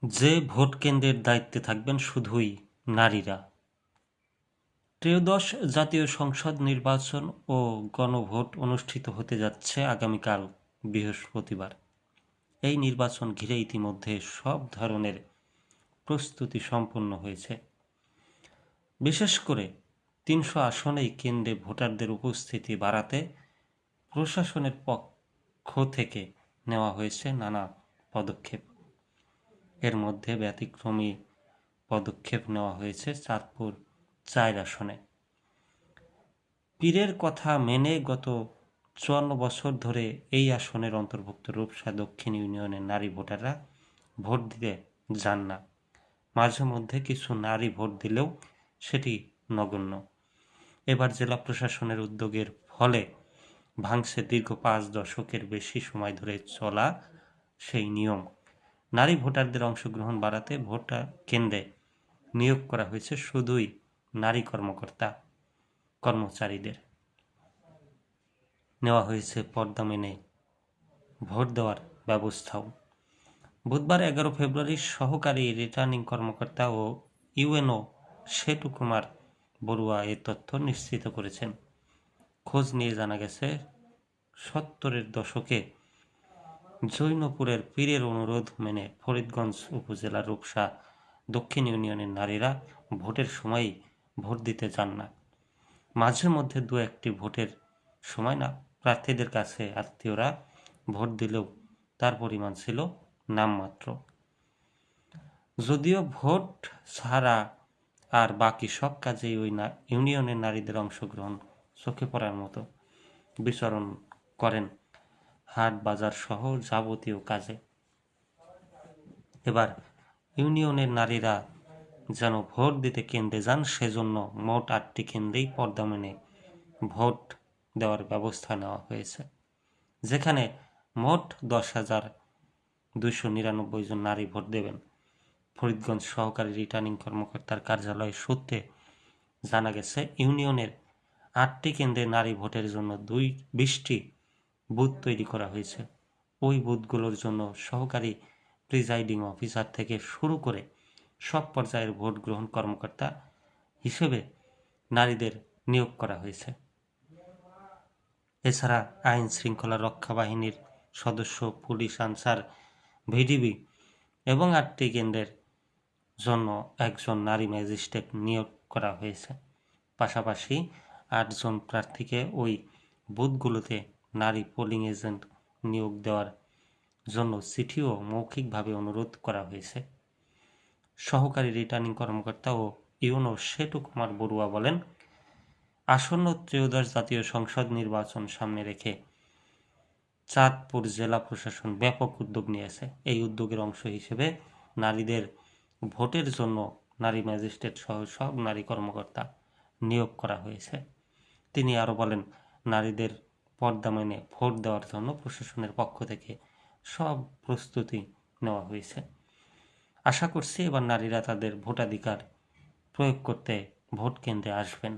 যে ভোট কেন্দ্রের দায়িত্বে থাকবেন শুধুই নারীরা। ত্রয়োদশ জাতীয় সংসদ নির্বাচন ও গণভোট অনুষ্ঠিত হতে যাচ্ছে আগামীকাল বৃহস্পতিবার। এই নির্বাচন ঘিরে ইতিমধ্যে সব ধরনের প্রস্তুতি সম্পন্ন হয়েছে। বিশেষ করে ৩০০ আসনেই কেন্দ্রে ভোটারদের উপস্থিতি বাড়াতে প্রশাসনের পক্ষ থেকে নেওয়া হয়েছে নানা পদক্ষেপ। এর মধ্যে ব্যতিক্রমী পদক্ষেপ নেওয়া হয়েছে চাঁদপুর ৪ আসনে। পীরের কথা মেনে গত ৫৪ বছর ধরে এই আসনের অন্তর্ভুক্ত রূপসা দক্ষিণ ইউনিয়নের নারী ভোটাররা ভোট দিতে যান না। মাঝে মধ্যে কিছু নারী ভোট দিলেও সেটি নগণ্য। এবার জেলা প্রশাসনের উদ্যোগের ফলে ভাঙছে দীর্ঘ ৫ দশকের বেশি সময় ধরে চলা সেই নিয়ম। নারী ভোটারদের অংশগ্রহণ বাড়াতে ভোটার কেন্দ্রে নিয়োগ করা হয়েছে শুধুই নারী কর্মচারীদের। নেওয়া হয়েছে পর্দা মেনে ভোট দেওয়ার ব্যবস্থাও। বুধবার ১১ ফেব্রুয়ারি সহকারী রিটার্নিং কর্মকর্তা ও ইউএনও সেতু কুমার বড়ুয়া এ তথ্য নিশ্চিত করেছেন। খোঁজ নিয়ে জানা গেছে ৭০-এর দশকে জৈনপুরের পীরের অনুরোধ মেনে ফরিদগঞ্জ উপজেলার রূপসা দক্ষিণ ইউনিয়নের নারীরা ভোটের সময়ই ভোট দিতে যান না। মাঝে মধ্যে দু একটি ভোটের সময় না প্রার্থীদের কাছে আত্মীয়রা ভোট দিলেও তার পরিমাণ ছিল নামমাত্র। যদিও ভোট ছাড়া আর বাকি সব কাজেই ওই ইউনিয়নের নারীদের অংশগ্রহণ চোখে পড়ার মতো। বিচরণ করেন হাট বাজার সহ যাবতীয় কাজে। এবার ইউনিয়নের নারীরা যেন ভোট দিতে কেন্দ্রে যান, সেজন্য মোট ৮টি কেন্দ্রেই পর্দা মেনে ভোট দেওয়ার ব্যবস্থা নেওয়া হয়েছে, যেখানে মোট ১০,২৯৯ জন নারী ভোট দেবেন। ফরিদগঞ্জ সহকারী রিটার্নিং কর্মকর্তার কার্যালয় সূত্রে জানা গেছে, ইউনিয়নের ৮টি কেন্দ্রে নারী ভোটের জন্য ২০টি বুথ তৈরি করা হয়েছে। ওই বুথগুলোর জন্য সহকারী প্রিজাইডিং অফিসার থেকে শুরু করে সব পর্যায়ের ভোট গ্রহণ কর্মকর্তা হিসেবে নারীদের নিয়োগ করা হয়েছে। এছাড়া আইন শৃঙ্খলা রক্ষা বাহিনীর সদস্য, পুলিশ, আনসার, ভিডিবি এবং ৮টি কেন্দ্রের জন্য একজন নারী ম্যাজিস্ট্রেট নিয়োগ করা হয়েছে। পাশাপাশি ৮ জন প্রার্থীকে ওই বুথগুলোতে নারী পোলিং এজেন্ট নিয়োগ দেওয়ার জন্য চিঠিও মৌখিকভাবে অনুরোধ করা হয়েছে। সহকারী রিটার্নিং কর্মকর্তা ও ইউএনও সেতু কুমার বড়ুয়া বলেন, আসন্ন ত্রয়োদশ জাতীয় সংসদ নির্বাচন সামনে রেখে চাঁদপুর জেলা প্রশাসন ব্যাপক উদ্যোগ নিয়েছে। এই উদ্যোগের অংশ হিসেবে নারীদের ভোটের জন্য নারী ম্যাজিস্ট্রেট সহ সব নারী কর্মকর্তা নিয়োগ করা হয়েছে। তিনি আরও বলেন, নারীদের পর্দা মেনে ভোট দেওয়ার জন্য প্রশাসনের পক্ষ থেকে সব প্রস্তুতি নেওয়া হয়েছে। আশা করছি এবার নারীরা তাদের ভোটাধিকার প্রয়োগ করতে ভোট কেন্দ্রে আসবেন।